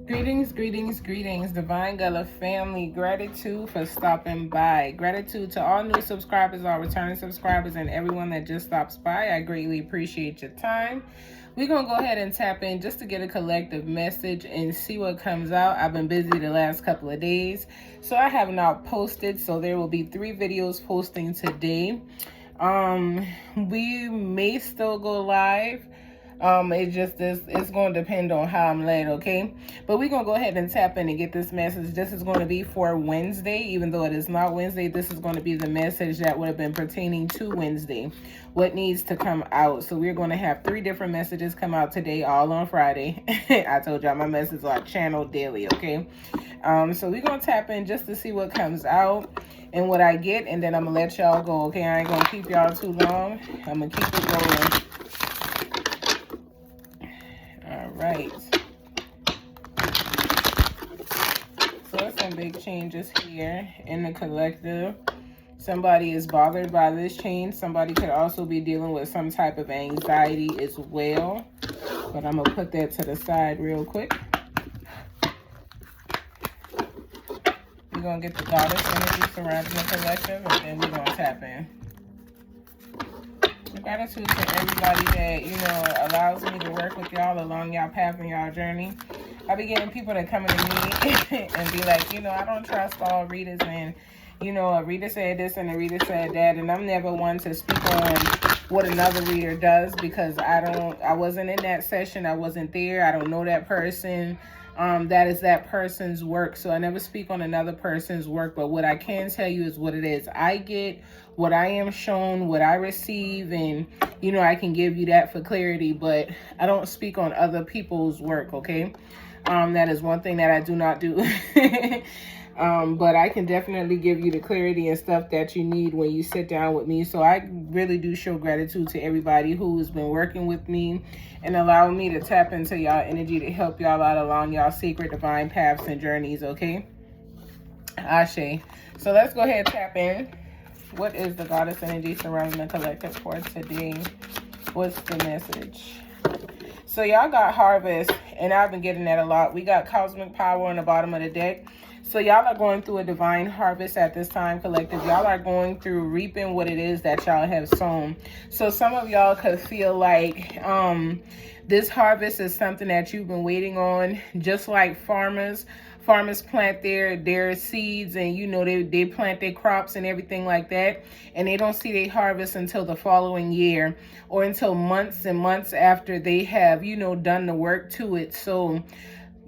Greetings, greetings, greetings, Divine Gala family. Gratitude for stopping by. Gratitude to all new subscribers, all returning subscribers, and everyone that just stops by. I greatly appreciate your time. We're going to go ahead and tap in just to get a collective message and see what comes out. I've been busy the last couple of days, so I have not posted. So there will be 3 videos posting today. We may still go live. It's going to depend on how I'm led, okay? But we're going to go ahead and tap in and get this message. This is going to be for Wednesday, even though it is not Wednesday. This is going to be the message that would have been pertaining to Wednesday. What needs to come out. So we're going to have 3 different messages come out today, all on Friday. I told y'all my messages are channeled daily, okay? So we're going to tap in just to see what comes out and what I get, and then I'm going to let y'all go, okay? I ain't going to keep y'all too long. I'm going to keep it rolling. All right. So there's some big changes here in the collective. Somebody is bothered by this change. Somebody could also be dealing with some type of anxiety as well. But I'm going to put that to the side real quick. We're going to get the goddess energy surrounding the collective, and then we're going to tap in. Gratitude to everybody that, allows me to work with y'all along y'all path and y'all journey. I be getting people that come into me and be like, I don't trust all readers, and, a reader said this and a reader said that, and I'm never one to speak on what another reader does because I wasn't in that session. I wasn't there. I don't know that person. That is that person's work. So I never speak on another person's work, but what I can tell you is what it is. I get what I am shown, what I receive, and, I can give you that for clarity, but I don't speak on other people's work, okay? That is one thing that I do not do. But I can definitely give you the clarity and stuff that you need when you sit down with me. So I really do show gratitude to everybody who's been working with me and allowing me to tap into y'all energy to help y'all out along y'all secret divine paths and journeys, okay? Ashe. So let's go ahead and tap in. What is the goddess energy surrounding the collective for today? What's the message? So y'all got harvest, and I've been getting that a lot. We got cosmic power on the bottom of the deck. So y'all are going through a divine harvest at this time, collective. Y'all are going through reaping what it is that y'all have sown. So some of y'all could feel like this harvest is something that you've been waiting on, just like farmers. Farmers plant their seeds, and they plant their crops and everything like that, and they don't see their harvest until the following year or until months and months after they have done the work to it. So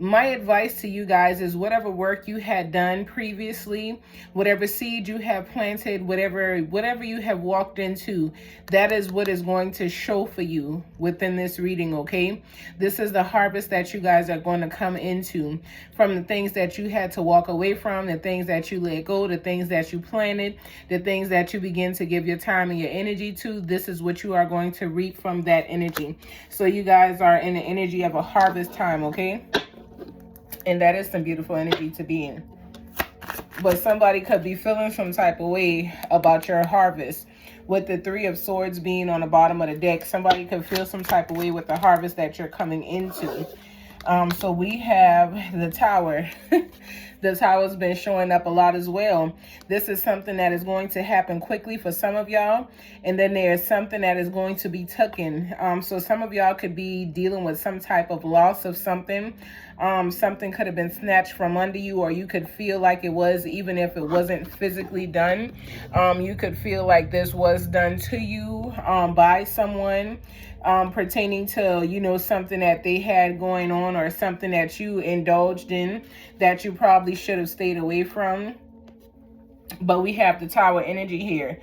my advice to you guys is whatever work you had done previously, whatever seed you have planted, whatever you have walked into, that is what is going to show for you within this reading, okay? This is the harvest that you guys are going to come into from the things that you had to walk away from, the things that you let go, the things that you planted, the things that you begin to give your time and your energy to. This is what you are going to reap from that energy. So you guys are in the energy of a harvest time, okay? And that is some beautiful energy to be in. But somebody could be feeling some type of way about your harvest. With the 3 of Swords being on the bottom of the deck, somebody could feel some type of way with the harvest that you're coming into. So we have the Tower. The Tower's been showing up a lot as well. This is something that is going to happen quickly for some of y'all. And then there's something that is going to be tucking. So some of y'all could be dealing with some type of loss of something. Something could have been snatched from under you, or you could feel like it was, even if it wasn't physically done. You could feel like this was done to you by someone. Pertaining to, something that they had going on or something that you indulged in that you probably should have stayed away from. But we have the Tower energy here.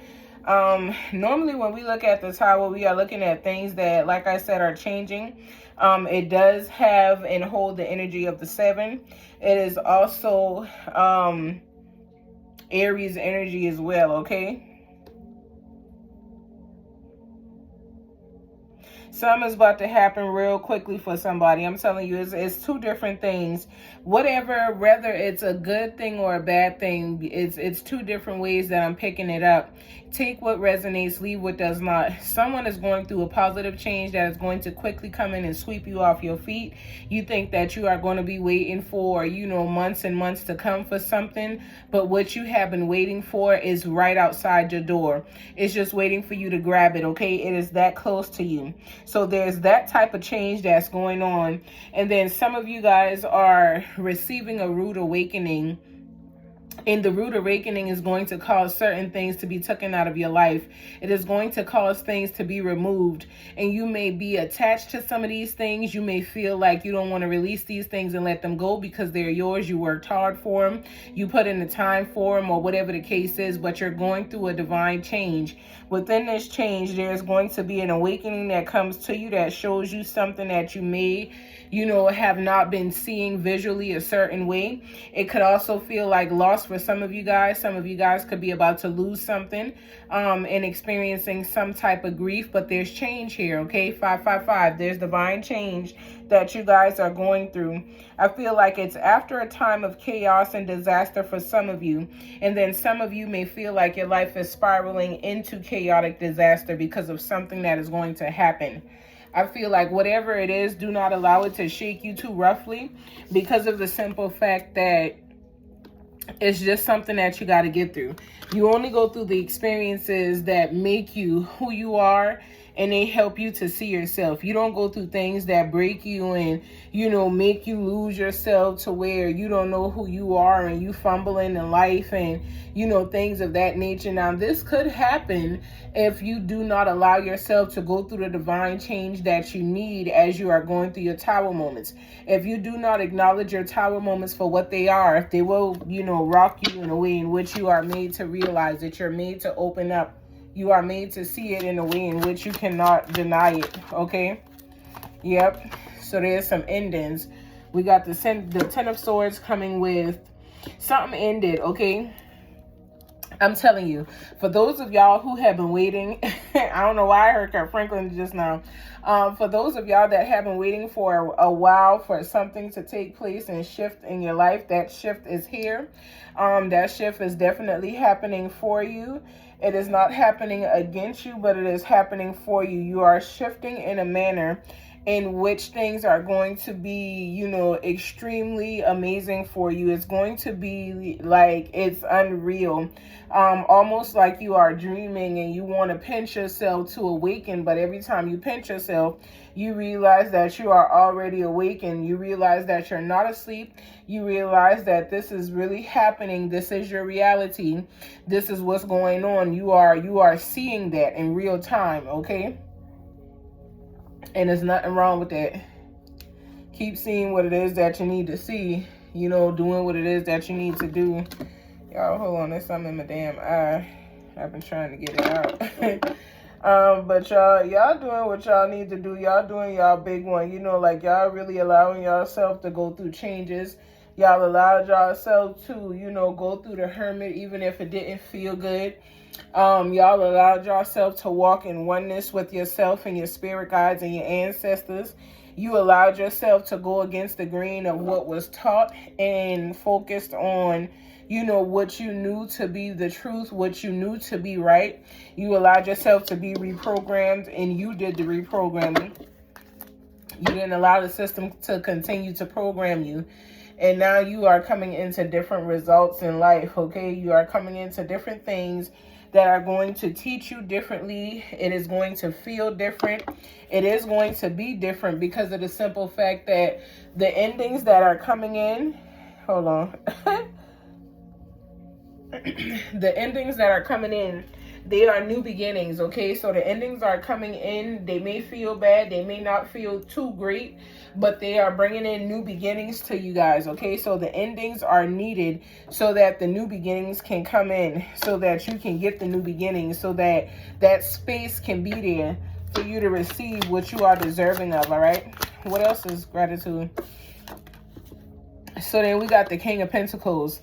Normally when we look at the Tower, we are looking at things that, like I said, are changing. It does have and hold the energy of the 7. It is also Aries energy as well, okay? Something is about to happen real quickly for somebody. I'm telling you, it's two different things. Whatever, whether it's a good thing or a bad thing, it's two different ways that I'm picking it up. Take what resonates, leave what does not. Someone is going through a positive change that is going to quickly come in and sweep you off your feet. You think that you are going to be waiting for, months and months to come for something, but what you have been waiting for is right outside your door. It's just waiting for you to grab it, okay? It is that close to you. So there's that type of change that's going on. And then some of you guys are receiving a rude awakening. And the rude awakening is going to cause certain things to be taken out of your life. It is going to cause things to be removed. And you may be attached to some of these things. You may feel like you don't want to release these things and let them go because they're yours. You worked hard for them. You put in the time for them, or whatever the case is. But you're going through a divine change. Within this change, there's going to be an awakening that comes to you that shows you something that you may have not been seeing visually a certain way. It could also feel like loss for some of you guys. Some of you guys could be about to lose something and experiencing some type of grief, but there's change here, okay? 555, there's divine change that you guys are going through. I feel like it's after a time of chaos and disaster for some of you, and then some of you may feel like your life is spiraling into chaotic disaster because of something that is going to happen. I feel like whatever it is, do not allow it to shake you too roughly, because of the simple fact that it's just something that you got to get through. You only go through the experiences that make you who you are, and they help you to see yourself. You don't go through things that break you and, make you lose yourself to where you don't know who you are and you fumbling in life and, things of that nature. Now, this could happen if you do not allow yourself to go through the divine change that you need as you are going through your tower moments. If you do not acknowledge your tower moments for what they are, they will, rock you in a way in which you are made to realize that you're made to open up. You are made to see it in a way in which you cannot deny it, okay? Yep. So there's some endings. We got the Ten of Swords coming with something ended, okay? I'm telling you, for those of y'all who have been waiting, I don't know why I heard Kirk Franklin just now. For those of y'all that have been waiting for a while for something to take place and shift in your life, that shift is here. That shift is definitely happening for you. It is not happening against you, but it is happening for you. You are shifting in a manner in which things are going to be, extremely amazing for you. It's going to be like it's unreal. Almost like you are dreaming and you want to pinch yourself to awaken, but every time you pinch yourself, you realize that you are already awakened. You realize that you're not asleep. You realize that this is really happening. This is your reality. This is what's going on. You are seeing that in real time, okay? And there's nothing wrong with that. Keep seeing what it is that you need to see. Doing what it is that you need to do. Y'all, hold on. There's something in my damn eye. I've been trying to get it out. But y'all doing what y'all need to do. Y'all doing y'all big one. Like y'all really allowing yourself to go through changes. Y'all allowed yourself to, go through the hermit even if it didn't feel good. Y'all allowed yourself to walk in oneness with yourself and your spirit guides and your ancestors. You allowed yourself to go against the grain of what was taught and focused on, what you knew to be the truth, what you knew to be right. You allowed yourself to be reprogrammed, and you did the reprogramming. You didn't allow the system to continue to program you. And now you are coming into different results in life, okay? You are coming into different things that are going to teach you differently. It is going to feel different. It is going to be different because of the simple fact that the endings that are coming in, hold on. The endings that are coming in, they are new beginnings, okay? So the endings are coming in. They may feel bad. They may not feel too great, but they are bringing in new beginnings to you guys, okay? So the endings are needed so that the new beginnings can come in, so that you can get the new beginnings, so that that space can be there for you to receive what you are deserving of, all right? What else is gratitude? So then we got the King of Pentacles.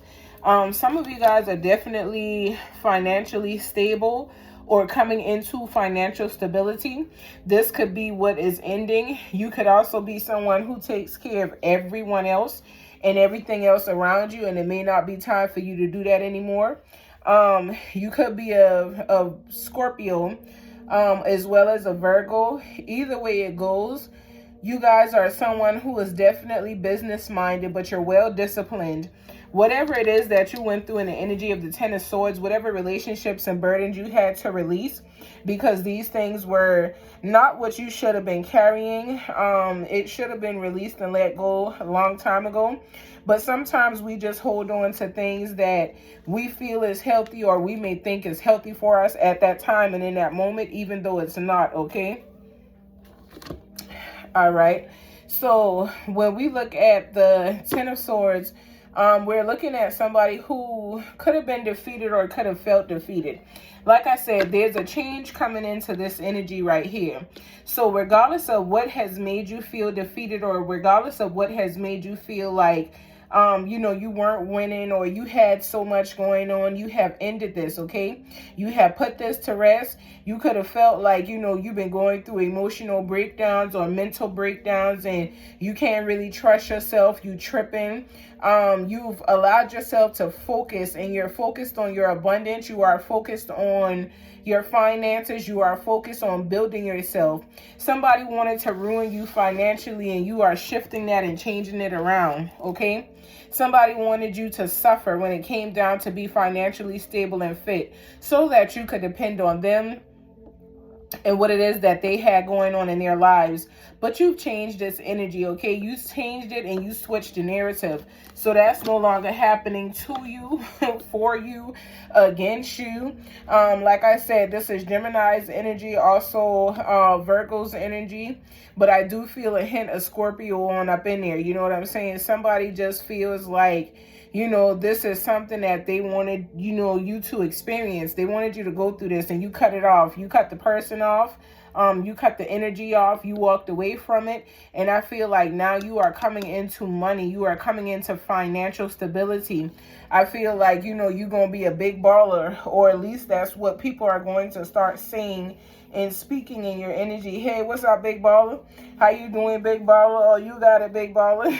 Some of you guys are definitely financially stable, or coming into financial stability. This could be what is ending. You could also be someone who takes care of everyone else and everything else around you, and it may not be time for you to do that anymore. You could be a Scorpio, as well as a Virgo. Either way it goes, you guys are someone who is definitely business minded, but you're well disciplined. Whatever it is that you went through in the energy of the Ten of Swords, whatever relationships and burdens you had to release, because these things were not what you should have been carrying. It should have been released and let go a long time ago. But sometimes we just hold on to things that we feel is healthy, or we may think is healthy for us at that time and in that moment, even though it's not, okay? All right. So when we look at the Ten of Swords, we're looking at somebody who could have been defeated or could have felt defeated. Like I said, there's a change coming into this energy right here. So regardless of what has made you feel defeated, or regardless of what has made you feel like, you weren't winning, or you had so much going on, you have ended this, okay? You have put this to rest. You could have felt like, you've been going through emotional breakdowns or mental breakdowns, and you can't really trust yourself. You tripping. You've allowed yourself to focus, and you're focused on your abundance. You are focused on your finances. You are focused on building yourself. Somebody wanted to ruin you financially, and you are shifting that and changing it around, okay? Somebody wanted you to suffer when it came down to be financially stable and fit, so that you could depend on them and what it is that they had going on in their lives. But you've changed this energy, okay? You changed it and you switched the narrative. So that's no longer happening to you, for you, against you. Like I said, this is Gemini's energy, also Virgo's energy. But I do feel a hint of Scorpio on up in there. You know what I'm saying? Somebody just feels like, this is something that they wanted, you to experience. They wanted you to go through this, and you cut it off. You cut the person off. You cut the energy off. You walked away from it. And I feel like now you are coming into money. You are coming into financial stability. I feel like, you're going to be a big baller, or at least that's what people are going to start saying and speaking in your energy. Hey, what's up, big baller? How you doing, big baller? Oh, you got it, big baller.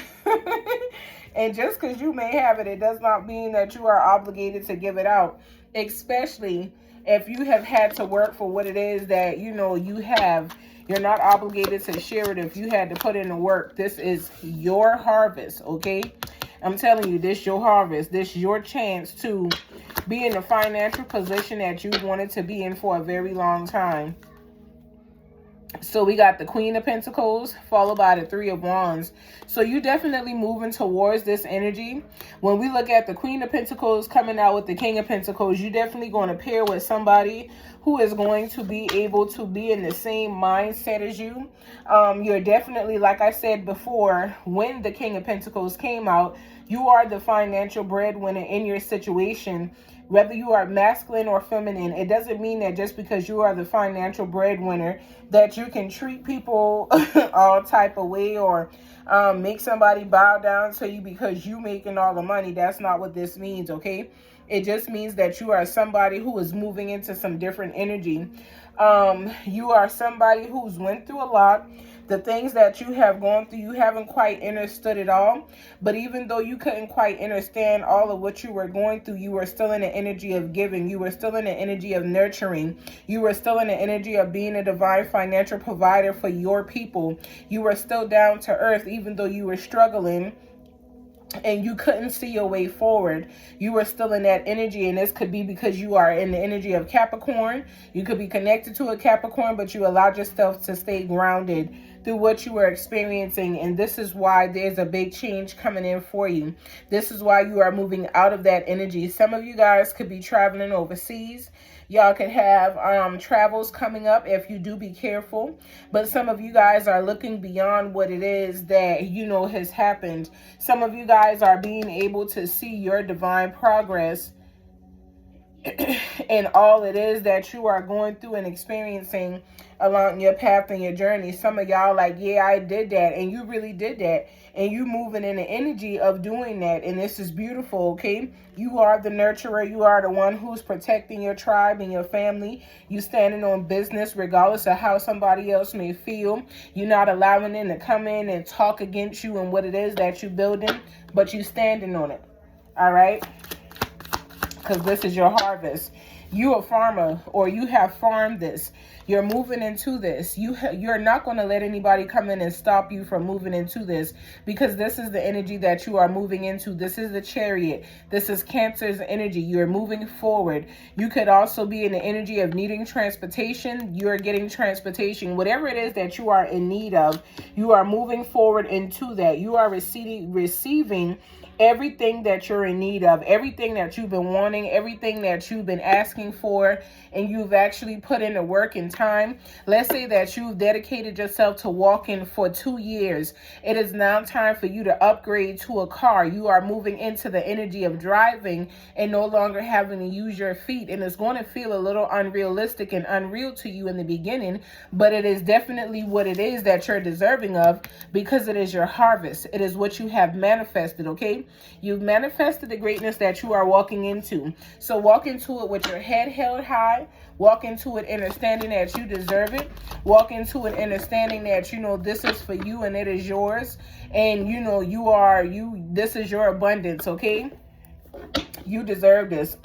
And just because you may have it, it does not mean that you are obligated to give it out, especially if you have had to work for what it is that, you have. You're not obligated to share it if you had to put in the work. This is your harvest, okay? I'm telling you, this is your harvest. This is your chance to be in the financial position that you wanted to be in for a very long time. So we got the Queen of Pentacles followed by the Three of Wands. So you definitely moving towards this energy. When we look at the Queen of Pentacles coming out with the King of Pentacles, you definitely going to pair with somebody who is going to be able to be in the same mindset as you. You're definitely, like I said before, when the King of Pentacles came out, you are the financial breadwinner in your situation. Whether you are masculine or feminine, it doesn't mean that just because you are the financial breadwinner that you can treat people all type of way, or make somebody bow down to you because you making all the money. That's not what this means, okay? It just means that you are somebody who is moving into some different energy. You are somebody who's went through a lot. The things that you have gone through, you haven't quite understood it all. But even though you couldn't quite understand all of what you were going through, you were still in the energy of giving. You were still in the energy of nurturing. You were still in the energy of being a divine financial provider for your people. You were still down to earth, even though you were struggling and you couldn't see your way forward. You were still in that energy, and this could be because you are in the energy of Capricorn. You could be connected to a Capricorn, but you allowed yourself to stay grounded through what you were experiencing, and this is why there's a big change coming in for you. This is why you are moving out of that energy. Some of you guys could be traveling overseas. Y'all could have travels coming up if you do be careful. But some of you guys are looking beyond what it is that, has happened. Some of you guys are being able to see your divine progress and all it is that you are going through and experiencing along your path and your journey. Some of y'all like, yeah, I did that. And you really did that. and you moving in the energy of doing that. And this is beautiful, okay? You are the nurturer. You are the one who's protecting your tribe and your family. You standing on business regardless of how somebody else may feel. You're not allowing them to come in and talk against you and what it is that you're building, but you standing on it. All right? Because this is your harvest. You a farmer, or you have farmed this. You're moving into this. You're not going to let anybody come in and stop you from moving into this, because this is the energy that you are moving into. This is the Chariot. This is Cancer's energy. You're moving forward. You could also be in the energy of needing transportation. You're getting transportation. Whatever it is that you are in need of, you are moving forward into that. You are receiving everything that you're in need of, everything that you've been wanting, everything that you've been asking for, and you've actually put in the work and time. Let's say that you've dedicated yourself to walking for 2 years. It is now time for you to upgrade to a car. You are moving into the energy of driving and no longer having to use your feet. And it's going to feel a little unrealistic and unreal to you in the beginning, but it is definitely what it is that you're deserving of, because it is your harvest. It is what you have manifested, okay? You've manifested the greatness that you are walking into. So walk into it with your head held high. Walk into it understanding that you deserve it. Walk into it understanding that, you know, this is for you and it is yours. And, you know, this is your abundance, okay? You deserve this.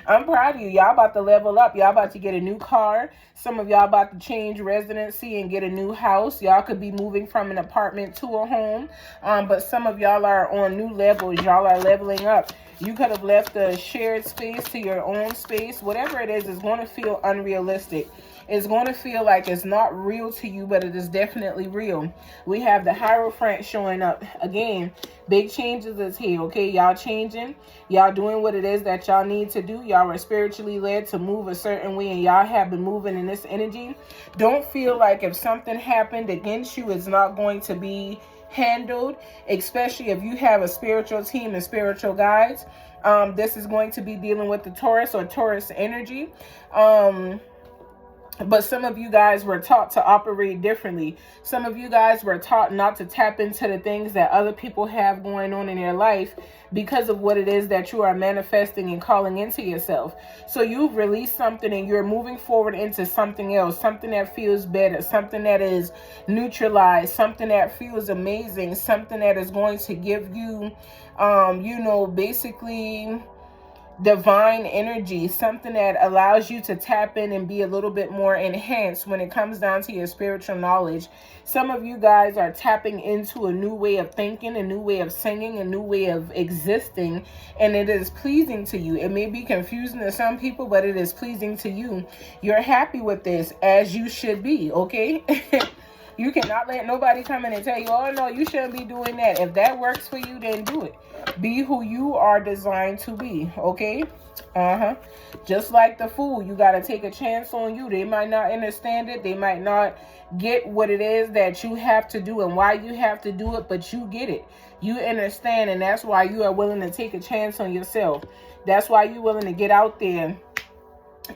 I'm proud of you. Y'all about to level up. Y'all about to get a new car. Some of y'all about to change residency and get a new house. Y'all could be moving from an apartment to a home. But some of y'all are on new levels. Y'all are leveling up. You could have left a shared space to your own space. Whatever it is going to feel unrealistic. It's going to feel like it's not real to you, but it is definitely real. We have the Hierophant showing up. Again, big changes is here, okay? Y'all changing. Y'all doing what it is that y'all need to do. Y'all are spiritually led to move a certain way, and y'all have been moving in this energy. Don't feel like if something happened against you, it's not going to be handled, especially if you have a spiritual team and spiritual guides. This is going to be dealing with the Taurus or Taurus energy. But some of you guys were taught to operate differently. Some of you guys were taught not to tap into the things that other people have going on in their life because of what it is that you are manifesting and calling into yourself. So you've released something and you're moving forward into something else, something that feels better, something that is neutralized, something that feels amazing, something that is going to give you, you know, basically divine energy, something that allows you to tap in and be a little bit more enhanced when it comes down to your spiritual knowledge. Some of you guys are tapping into a new way of thinking, a new way of singing, a new way of existing, and it is pleasing to you. It may be confusing to some people, but it is pleasing to you. You're happy with this, as you should be, okay? You cannot let nobody come in and tell you, oh, no, you shouldn't be doing that. If that works for you, then do it. Be who you are designed to be, okay? Just like the fool, you got to take a chance on you. They might not understand it. They might not get what it is that you have to do and why you have to do it, but you get it. You understand, and that's why you are willing to take a chance on yourself. That's why you're willing to get out there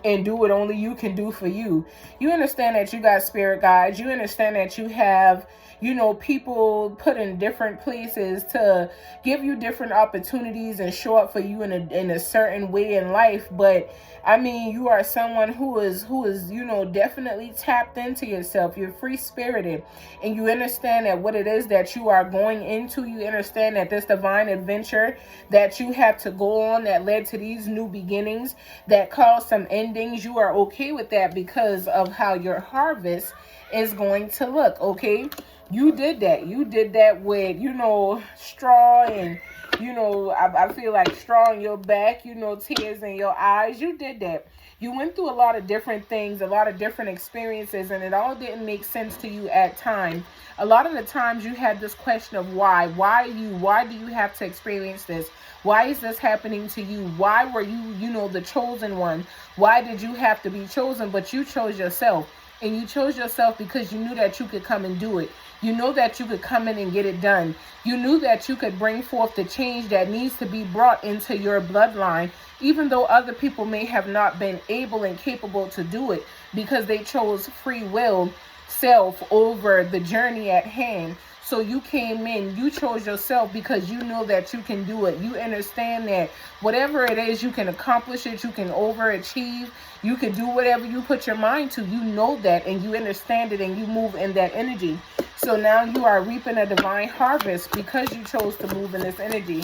and do what only you can do for you. You understand that you got spirit guides. You understand that you have, you know, people put in different places to give you different opportunities and show up for you in a certain way in life. But I mean, you are someone who is, you know, definitely tapped into yourself. You're free spirited, and you understand that what it is that you are going into, you understand that this divine adventure that you have to go on that led to these new beginnings that caused some endings, you are okay with that because of how your harvest is going to look, okay? You did that. You did that with, you know, straw and, you know, I feel like straw in your back, you know, tears in your eyes. You did that. You went through a lot of different things, a lot of different experiences, and it all didn't make sense to you at times. A lot of the times you had this question of why. Why do you have to experience this? Why is this happening to you? Why were you, you know, the chosen one? Why did you have to be chosen? But you chose yourself. And you chose yourself because you knew that you could come and do it. You know that you could come in and get it done. You knew that you could bring forth the change that needs to be brought into your bloodline, even though other people may have not been able and capable to do it because they chose free will self over the journey at hand. So you came in, you chose yourself because you know that you can do it. You understand that whatever it is, you can accomplish it, you can overachieve, you can do whatever you put your mind to. You know that, and you understand it, and you move in that energy. So now you are reaping a divine harvest because you chose to move in this energy.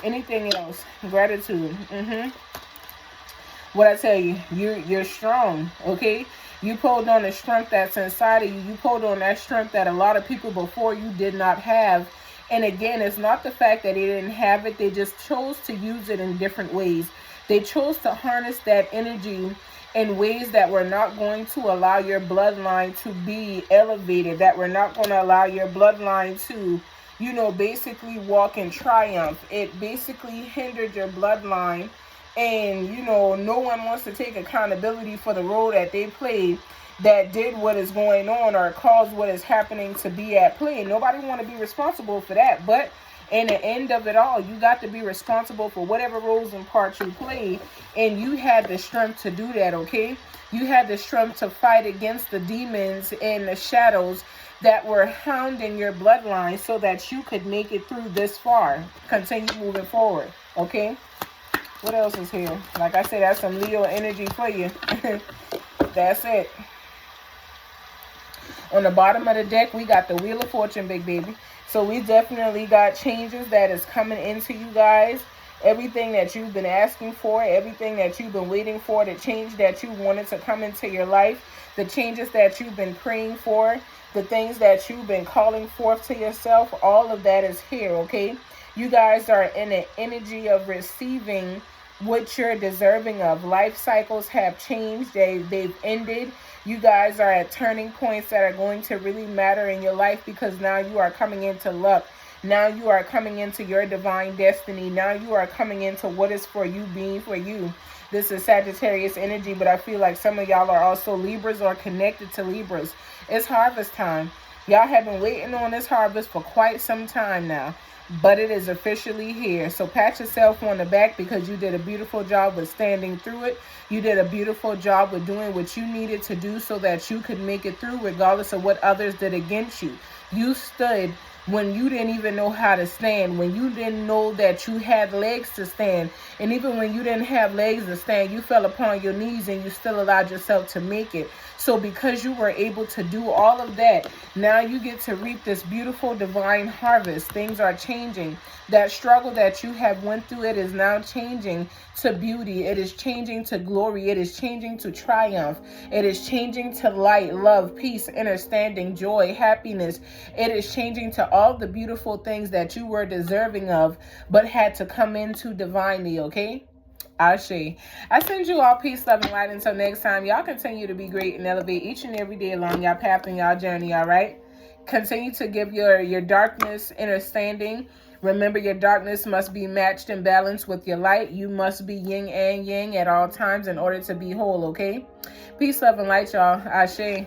Anything else? Gratitude. What I tell you, you're strong, okay? You pulled on the strength that's inside of you. You pulled on that strength that a lot of people before you did not have. And again, it's not the fact that they didn't have it. They just chose to use it in different ways. They chose to harness that energy in ways that were not going to allow your bloodline to be elevated, that were not going to allow your bloodline to, you know, basically walk in triumph. It basically hindered your bloodline. And, you know, no one wants to take accountability for the role that they played that did what is going on or caused what is happening to be at play. Nobody want to be responsible for that. But in the end of it all, you got to be responsible for whatever roles and parts you played. And you had the strength to do that, okay? You had the strength to fight against the demons and the shadows that were hounding your bloodline so that you could make it through this far. Continue moving forward, okay? What else is here? Like I said, that's some Leo energy for you. That's it. On the bottom of the deck, we got the Wheel of Fortune, big baby. So we definitely got changes that is coming into you guys. Everything that you've been asking for, everything that you've been waiting for, the change that you wanted to come into your life, the changes that you've been praying for, the things that you've been calling forth to yourself, all of that is here, okay? You guys are in an energy of receiving what you're deserving of. Life cycles have changed. They've ended. You guys are at turning points that are going to really matter in your life because now you are coming into luck. Now you are coming into your divine destiny. Now you are coming into what is for you being for you. This is Sagittarius energy, but I feel like some of y'all are also Libras or connected to Libras. It's harvest time. Y'all have been waiting on this harvest for quite some time now, but it is officially here. So pat yourself on the back because you did a beautiful job with standing through it. You did a beautiful job with doing what you needed to do so that you could make it through regardless of what others did against you. You stood when you didn't even know how to stand, when you didn't know that you had legs to stand. And even when you didn't have legs to stand, you fell upon your knees and you still allowed yourself to make it. So because you were able to do all of that, now you get to reap this beautiful divine harvest. Things are changing. That struggle that you have went through, it is now changing to beauty. It is changing to glory. It is changing to triumph. It is changing to light, love, peace, understanding, joy, happiness. It is changing to all the beautiful things that you were deserving of, but had to come into divinely, okay? Ashe. I send you all peace, love, and light. Until next time, y'all continue to be great and elevate each and every day along y'all path and y'all journey, all right? Continue to give your darkness understanding. Remember, your darkness must be matched and balanced with your light. You must be yin and yang at all times in order to be whole, okay? Peace, love, and light, y'all. Ashe.